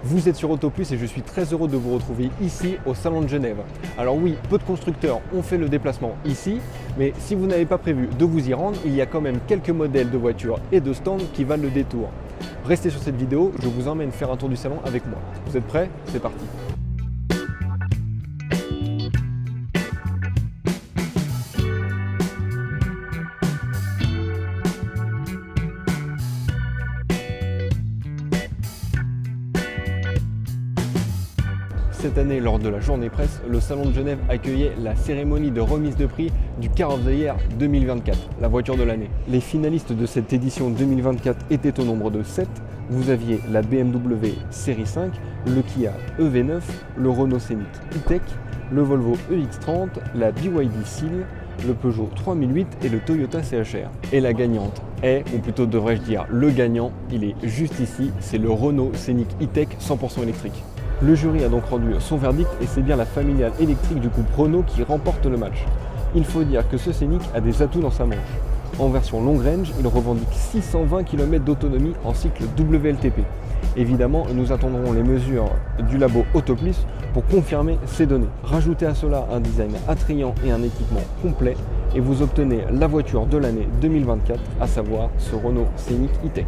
Vous êtes sur Autoplus et je suis très heureux de vous retrouver ici au Salon de Genève. Alors oui, peu de constructeurs ont fait le déplacement ici, mais si vous n'avez pas prévu de vous y rendre, il y a quand même quelques modèles de voitures et de stands qui valent le détour. Restez sur cette vidéo, je vous emmène faire un tour du salon avec moi. Vous êtes prêts? C'est parti! Cette année, lors de la journée presse, le Salon de Genève accueillait la cérémonie de remise de prix du Car of the Year 2024, la voiture de l'année. Les finalistes de cette édition 2024 étaient au nombre de 7. Vous aviez la BMW Série 5, le Kia EV9, le Renault Scénic E-Tech, le Volvo EX30, la BYD Seal, le Peugeot 3008 et le Toyota CHR. Et la gagnante est, ou plutôt devrais-je dire le gagnant, il est juste ici, c'est le Renault Scénic E-Tech 100% électrique. Le jury a donc rendu son verdict et c'est bien la familiale électrique du groupe Renault qui remporte le match. Il faut dire que ce Scénic a des atouts dans sa manche. En version long range, il revendique 620 km d'autonomie en cycle WLTP. Évidemment, nous attendrons les mesures du labo Autoplus pour confirmer ces données. Rajoutez à cela un design attrayant et un équipement complet et vous obtenez la voiture de l'année 2024, à savoir ce Renault Scénic E-Tech.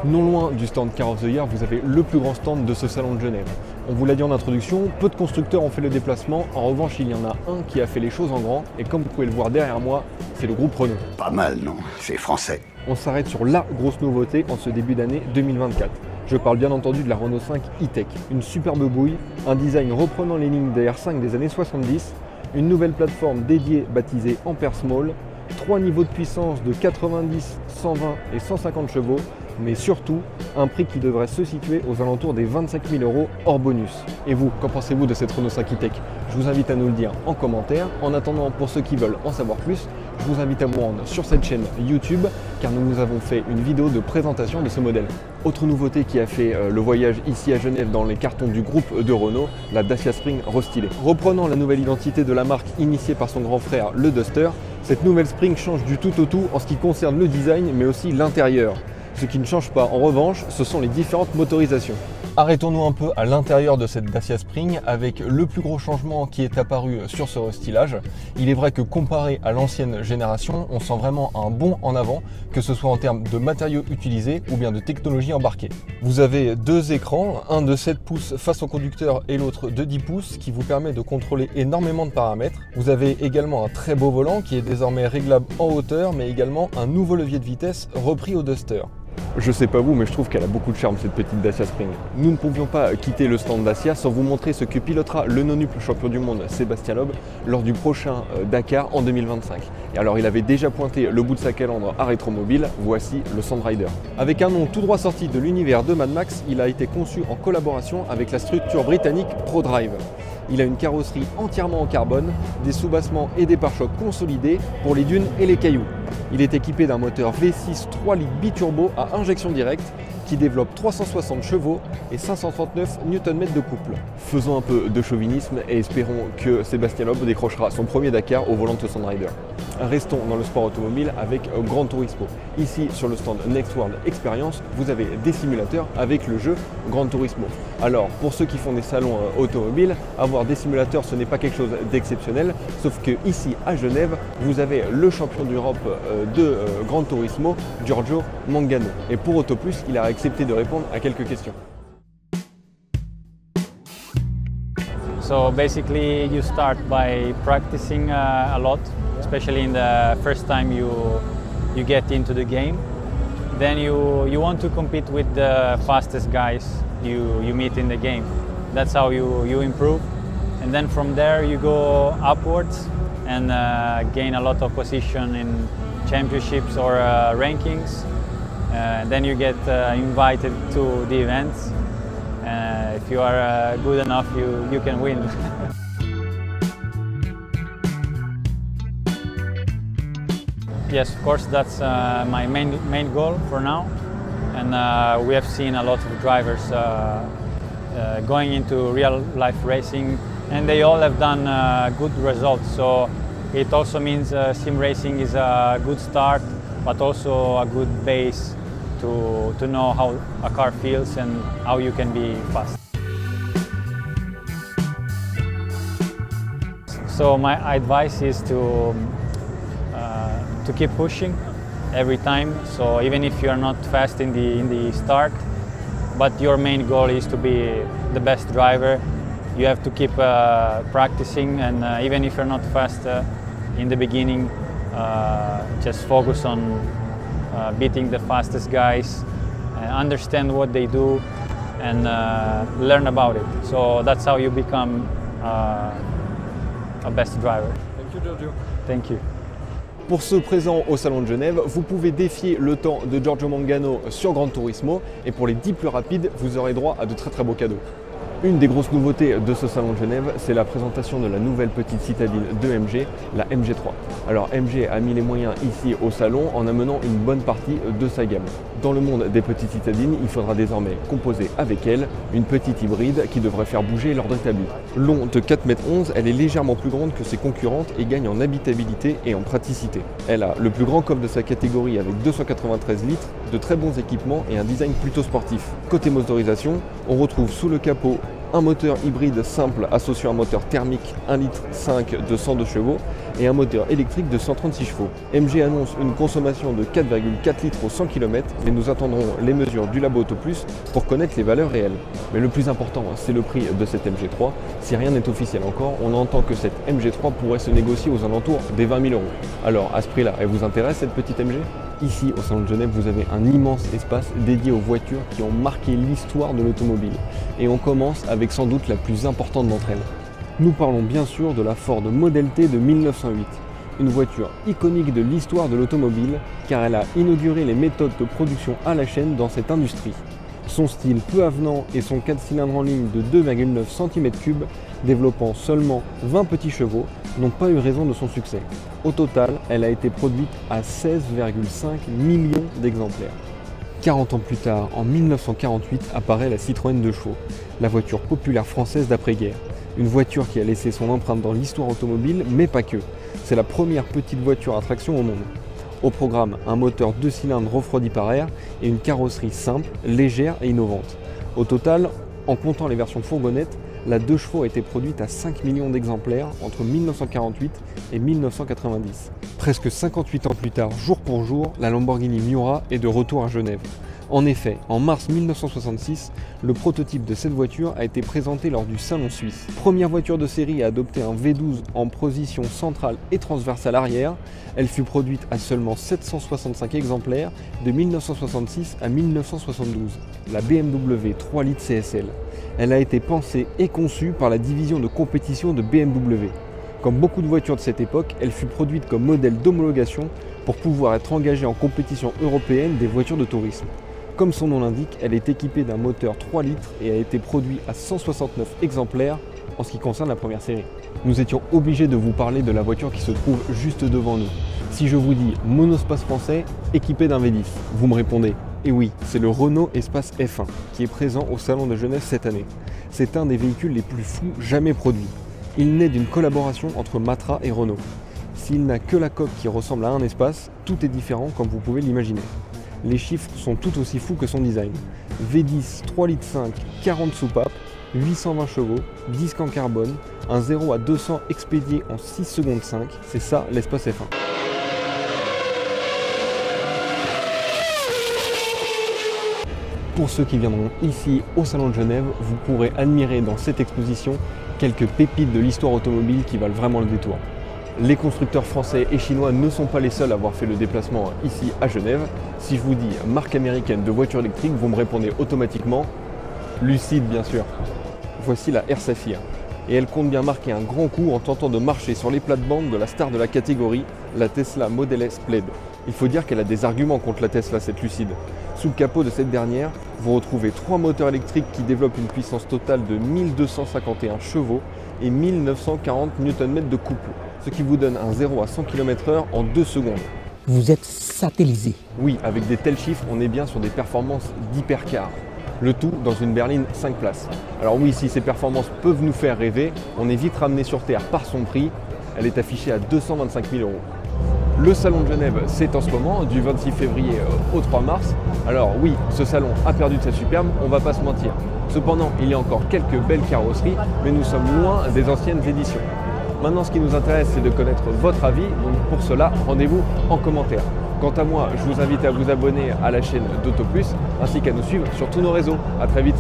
Non loin du stand Car of the Year, vous avez le plus grand stand de ce salon de Genève. On vous l'a dit en introduction, peu de constructeurs ont fait le déplacement. En revanche, il y en a un qui a fait les choses en grand. Et comme vous pouvez le voir derrière moi, c'est le groupe Renault. Pas mal, non? C'est français. On s'arrête sur la grosse nouveauté en ce début d'année 2024. Je parle bien entendu de la Renault 5 E-Tech. Une superbe bouille, un design reprenant les lignes des R5 des années 70, une nouvelle plateforme dédiée baptisée Ampere Small, 3 niveaux de puissance de 90, 120 et 150 chevaux, mais surtout un prix qui devrait se situer aux alentours des 25 000 € hors bonus. Et vous, qu'en pensez-vous de cette Renault 5 E-Tech? Je vous invite à nous le dire en commentaire. En attendant, pour ceux qui veulent en savoir plus, je vous invite à vous rendre sur cette chaîne YouTube car nous avons fait une vidéo de présentation de ce modèle. Autre nouveauté qui a fait le voyage ici à Genève dans les cartons du groupe de Renault, la Dacia Spring restylée. Reprenant la nouvelle identité de la marque initiée par son grand frère, le Duster, cette nouvelle Spring change du tout au tout en ce qui concerne le design mais aussi l'intérieur. Ce qui ne change pas, en revanche, ce sont les différentes motorisations. Arrêtons-nous un peu à l'intérieur de cette Dacia Spring avec le plus gros changement qui est apparu sur ce restylage. Il est vrai que comparé à l'ancienne génération, on sent vraiment un bond en avant, que ce soit en termes de matériaux utilisés ou bien de technologie embarquée. Vous avez deux écrans, un de 7 pouces face au conducteur et l'autre de 10 pouces qui vous permet de contrôler énormément de paramètres. Vous avez également un très beau volant qui est désormais réglable en hauteur mais également un nouveau levier de vitesse repris au Duster. Je sais pas vous, mais je trouve qu'elle a beaucoup de charme cette petite Dacia Spring. Nous ne pouvions pas quitter le stand Dacia sans vous montrer ce que pilotera le non-nuple champion du monde Sébastien Loeb lors du prochain Dakar en 2025. Et alors il avait déjà pointé le bout de sa calandre à Rétromobile, voici le Sandrider. Avec un nom tout droit sorti de l'univers de Mad Max, il a été conçu en collaboration avec la structure britannique ProDrive. Il a une carrosserie entièrement en carbone, des soubassements et des pare-chocs consolidés pour les dunes et les cailloux. Il est équipé d'un moteur V6 3 litres biturbo à injection directe qui développe 360 chevaux et 539 Nm de couple. Faisons un peu de chauvinisme et espérons que Sébastien Loeb décrochera son premier Dakar au volant de ce Sandrider. Restons dans le sport automobile avec Gran Turismo. Ici sur le stand Next World Experience, vous avez des simulateurs avec le jeu Gran Turismo. Alors pour ceux qui font des salons automobiles, avoir des simulateurs ce n'est pas quelque chose d'exceptionnel, sauf que ici à Genève, vous avez le champion d'Europe de Gran Turismo, Giorgio Mangano. Et pour Autoplus, il a accepté de répondre à quelques questions. So basically you start by practicing a lot, especially in the first time you get into the game. Then you want to compete with the fastest guys you meet in the game. That's how you improve. And then from there you go upwards and gain a lot of position in championships or rankings. Then you get invited to the events. If you are good enough, you can win. Yes, of course, that's my main goal for now. And we have seen a lot of drivers going into real life racing, and they all have done good results. So it also means sim racing is a good start, but also a good base to know how a car feels and how you can be fast. So my advice is to keep pushing every time. So even if you are not fast in the start, but your main goal is to be the best driver, you have to keep practicing, and even if you're not fast in the beginning, just focus on beating the fastest guys, understand what they do, and learn about it. So that's how you become a best driver. Thank you, Giorgio. Thank you. Pour ceux présents au Salon de Genève, vous pouvez défier le temps de Giorgio Mangano sur Gran Turismo, et pour les 10 plus rapides, vous aurez droit à de très beaux cadeaux. Une des grosses nouveautés de ce Salon de Genève, c'est la présentation de la nouvelle petite citadine de MG, la MG3. Alors MG a mis les moyens ici au salon en amenant une bonne partie de sa gamme. Dans le monde des petites citadines, il faudra désormais composer avec elle une petite hybride qui devrait faire bouger l'ordre établi. Long de 4,11 m, elle est légèrement plus grande que ses concurrentes et gagne en habitabilité et en praticité. Elle a le plus grand coffre de sa catégorie avec 293 litres, de très bons équipements et un design plutôt sportif. Côté motorisation, on retrouve sous le capot un moteur hybride simple associé à un moteur thermique 1,5 litre de 102 chevaux et un moteur électrique de 136 chevaux. MG annonce une consommation de 4,4 litres au 100 km et nous attendrons les mesures du Labo Auto Plus pour connaître les valeurs réelles. Mais le plus important, c'est le prix de cette MG3. Si rien n'est officiel encore, on entend que cette MG3 pourrait se négocier aux alentours des 20 000 €. Alors à ce prix-là, elle vous intéresse cette petite MG ? Ici, au Salon de Genève, vous avez un immense espace dédié aux voitures qui ont marqué l'histoire de l'automobile. Et on commence avec sans doute la plus importante d'entre elles. Nous parlons bien sûr de la Ford Model T de 1908. Une voiture iconique de l'histoire de l'automobile, car elle a inauguré les méthodes de production à la chaîne dans cette industrie. Son style peu avenant et son 4 cylindres en ligne de 2,9 cm3, développant seulement 20 petits chevaux, n'ont pas eu raison de son succès. Au total, elle a été produite à 16,5 millions d'exemplaires. 40 ans plus tard, en 1948, apparaît la Citroën 2 chevaux, la voiture populaire française d'après-guerre. Une voiture qui a laissé son empreinte dans l'histoire automobile, mais pas que. C'est la première petite voiture à traction au monde. Au programme, un moteur 2 cylindres refroidi par air et une carrosserie simple, légère et innovante. Au total, en comptant les versions fourgonnettes, la 2 chevaux a été produite à 5 millions d'exemplaires entre 1948 et 1990. Presque 58 ans plus tard, jour pour jour, la Lamborghini Miura est de retour à Genève. En effet, en mars 1966, le prototype de cette voiture a été présenté lors du Salon suisse. Première voiture de série à adopter un V12 en position centrale et transversale arrière, elle fut produite à seulement 765 exemplaires de 1966 à 1972. La BMW 3 litres CSL. Elle a été pensée et conçue par la division de compétition de BMW. Comme beaucoup de voitures de cette époque, elle fut produite comme modèle d'homologation pour pouvoir être engagée en compétition européenne des voitures de tourisme. Comme son nom l'indique, elle est équipée d'un moteur 3 litres et a été produite à 169 exemplaires en ce qui concerne la première série. Nous étions obligés de vous parler de la voiture qui se trouve juste devant nous. Si je vous dis monospace français équipé d'un V10, vous me répondez « Et oui, c'est le Renault Espace F1 qui est présent au Salon de Genève cette année. C'est un des véhicules les plus fous jamais produits. Il naît d'une collaboration entre Matra et Renault. S'il n'a que la coque qui ressemble à un espace, tout est différent comme vous pouvez l'imaginer. Les chiffres sont tout aussi fous que son design. V10 3,5 litres, 40 soupapes, 820 chevaux, disque en carbone, un 0 à 200 expédié en 6 secondes 5, c'est ça l'espace F1. Pour ceux qui viendront ici au Salon de Genève, vous pourrez admirer dans cette exposition quelques pépites de l'histoire automobile qui valent vraiment le détour. Les constructeurs français et chinois ne sont pas les seuls à avoir fait le déplacement ici à Genève. Si je vous dis marque américaine de voitures électriques, vous me répondez automatiquement Lucid bien sûr. Voici la R Saphir. Et elle compte bien marquer un grand coup en tentant de marcher sur les plates-bandes de la star de la catégorie, la Tesla Model S Plaid. Il faut dire qu'elle a des arguments contre la Tesla, cette Lucid. Sous le capot de cette dernière, vous retrouvez 3 moteurs électriques qui développent une puissance totale de 1251 chevaux et 1940 Nm de couple, ce qui vous donne un 0 à 100 km/h en 2 secondes. Vous êtes satellisé. Oui, avec des tels chiffres, on est bien sur des performances d'hypercar. Le tout dans une berline 5 places. Alors oui, si ces performances peuvent nous faire rêver, on est vite ramené sur Terre par son prix. Elle est affichée à 225 000 €. Le salon de Genève, c'est en ce moment, du 26 février au 3 mars. Alors oui, ce salon a perdu de sa superbe, on ne va pas se mentir. Cependant, il y a encore quelques belles carrosseries, mais nous sommes loin des anciennes éditions. Maintenant, ce qui nous intéresse, c'est de connaître votre avis. Donc pour cela, rendez-vous en commentaire. Quant à moi, je vous invite à vous abonner à la chaîne d'Auto Plus, ainsi qu'à nous suivre sur tous nos réseaux. À très vite.